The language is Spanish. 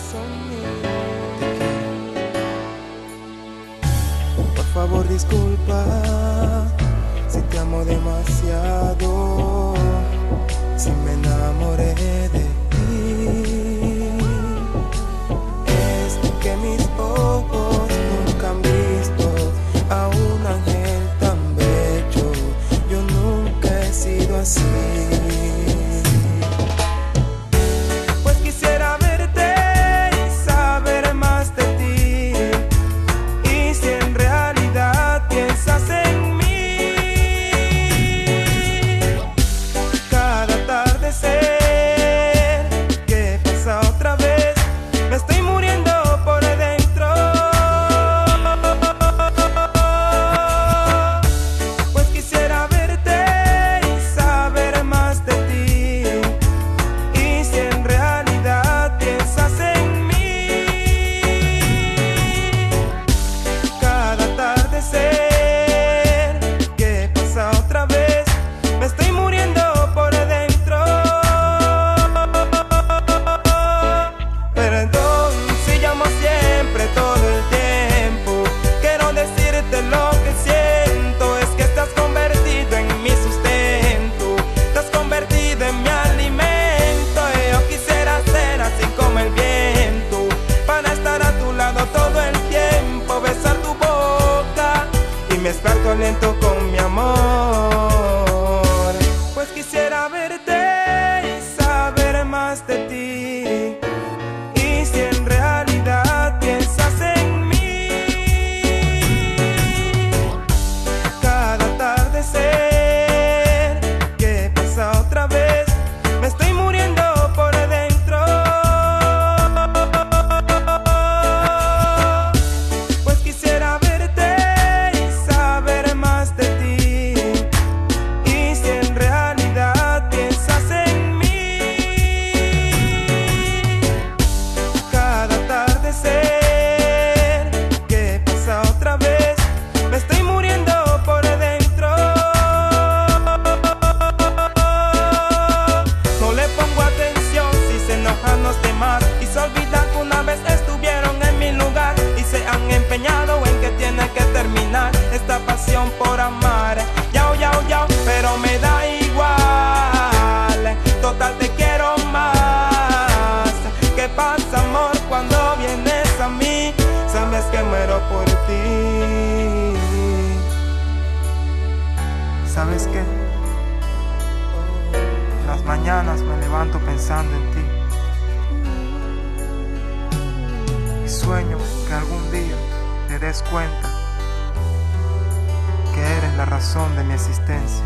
corazón mío. Por favor, disculpa si te amo demasiado, si me enamoré de ti. Es que mis ojos nunca han visto a un ángel tan bello. Yo nunca he sido así. Pues quisiera verte y saber más de ti, y si en realidad piensas en mí. Cada atardecer que pasa otra vez, me estoy muriendo por dentro. Pues quisiera verte y saber más de ti, y si en realidad piensas en mí. Cada atardecer que pasa otra vez, me estoy muriendo por dentro. Perdón si llamo siempre todo el tiempo, quiero decirte lo que siento. Es que estás convertido en mi sustento, estás convertido en mi alimento. Y yo quisiera ser así como el viento, para estar a tu lado todo el tiempo, besar tu boca y mezclar tu aliento con mi amor. Pues quisiera verte y saber más de ti, y si en realidad piensas en mí. Cada atardecer que pasa otra vez, me estoy muriendo por dentro. Pues quisiera verte y saber más de ti, y si en realidad piensas en mí. Cada atardecer que pasa otra vez, me estoy muriendo por dentro. No le pongo atención si se enojan los demás, y se olvidan que una vez estuvieron en mi lugar, y se han empeñado en que tiene que terminar esta pasión por amar. Yao, yao, yao, pero me da igual, total te quiero más. ¿Qué pasa, amor, cuando vienes a mí? Sabes que muero por ti. ¿Sabes qué? En las mañanas me levanto pensando en ti, y sueño que algún día te des cuenta que eres la razón de mi existencia.